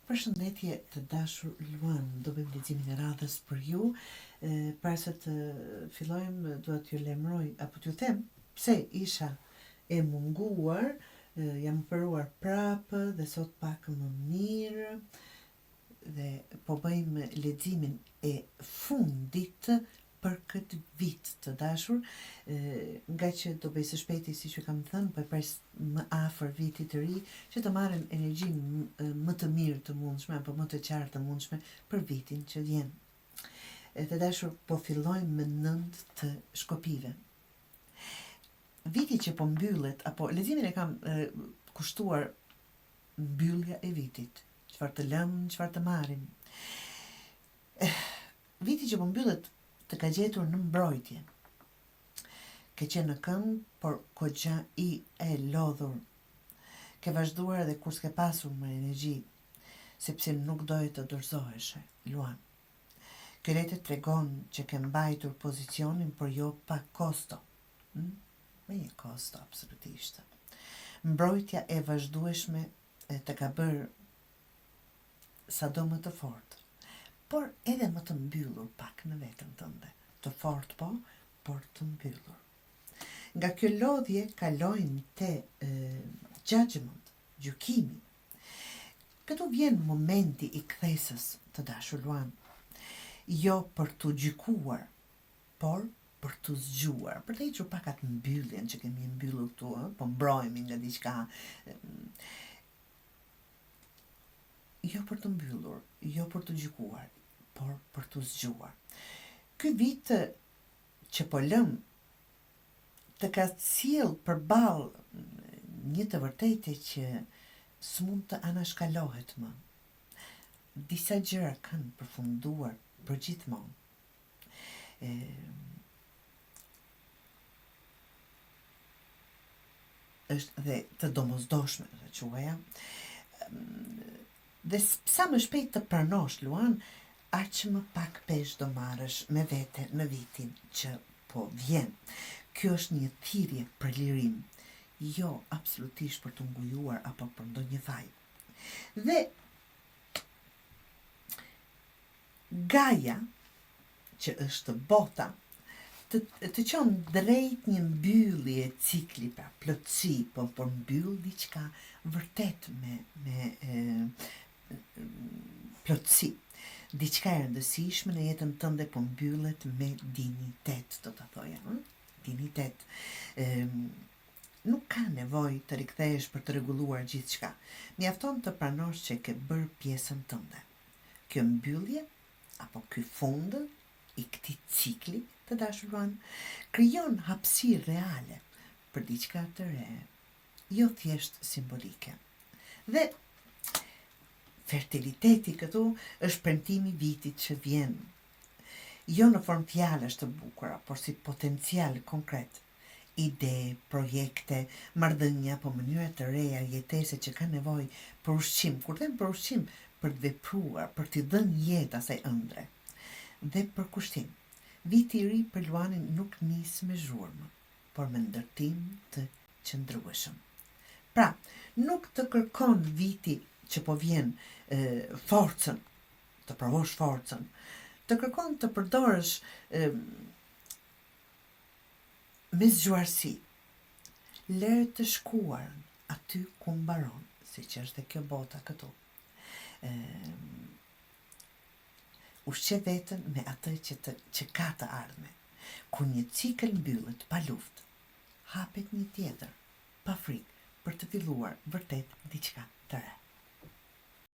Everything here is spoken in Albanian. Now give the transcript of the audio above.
Përshëndetje të dashur Luan, do bëjmë leximin e radhës për ju. Para se të fillojmë, dua t'ju lemroj apo t'ju them pse isha e munguar, jam operuar prapë dhe sot pak më mirë dhe po bëjmë leximin e fundit për këtë vit të dashur, nga që do bëj së shpejti si që kam thënë, po e pres më afër vitit të ri, që të marrim energjinë më të mirë të mundshme, apo më të qartë të mundshme për vitin që vjen. Të dashur, po fillojmë me 9 të shkopive. Viti që po mbyllet, apo leximin e kam kushtuar mbyllja e vitit. Çfarë të lëmë, çfarë të marrim. Viti që po mbyllet të ka gjetur në mbrojtje. Ke qenë në këmbë, por kogja i e lodhur. Ke vazhduar edhe kur s'ke pasur më energji, sepse nuk doje të dorëzoheshe, Luan. Ky rete tregon që ke mbajtur pozicionin, por jo pa kosto. Me një kosto, absolutisht. Mbrojtja e vazhdueshme të ka bërë sado më të fortë, por edhe më të mbyllur pak në veten tënde. Të fortë po, por të mbyllur. Nga kjo lodhje kalojnë te judgment, gjykimi. Këtu vjen momenti i kthesës të dashur Luan. Jo për të gjykuar, por për të zgjuar, për të hequr pak atë mbylljen që kemi mbyllur këtu, po mbrohemi nga diçka. Jo për të mbyllur, jo për të gjykuar, por për të zgjuar. Ky vit që po lëm të ka sjell përballë një të vërtetë që s'mund të anashkalohet më. Disa gjëra kanë përfunduar përgjithmonë. Është dhe të domosdoshme të quaja. Dhe sa më shpejt të pranosh, Luan, aq më pak pesh do marrësh me vete në vitin që po vjen. Kjo është një thirrje për lirim, jo absolutisht për të ngujuar apo për ndonjë vaj. Dhe Gaia, që është bota, të çon drejt një mbyllje cikli, pra plotësi, po mbyll diçka vërtet me plotësi. Diçka e rëndësishme në jetën tënde po mbyllet me dinitet, do ta thoja, dinitet. Nuk ka nevojë të rikthehesh për të rregulluar gjithçka. Mjafton të pranosh që ke bërë pjesën tënde. Kjo mbyllje apo ky fund i këtij cikli të dashur Luan krijon hapësirë reale për diçka të re, jo thjesht simbolike. Dhe fertiliteti këtu është premtimi vitit që vjen. Jo në formë fjalësh të bukura, por si potencial konkret. Ide, projekte, marrëdhënia apo mënyra të reja jetese që kanë nevojë për ushqim. Kur them për ushqim, për të vepruar, për t'i dhënë jetë asaj ëndre. Dhe për kushtim. Viti i ri për Luanin nuk nis me zhurmë, por me ndërtim të qëndrueshëm. Pra, nuk të kërkon viti që po vjen forcën, të provosh forcën, të kërkon të përdorësh me zgjuarsi, lërë të shkuarën aty ku mbaron, siç është dhe kjo bota këtu. Ushqe veten me atë që ka të ardhme. Kur një cikël mbyllet pa luftë, hapet një tjetër, pa frikë, për të filluar vërtet diçka të re.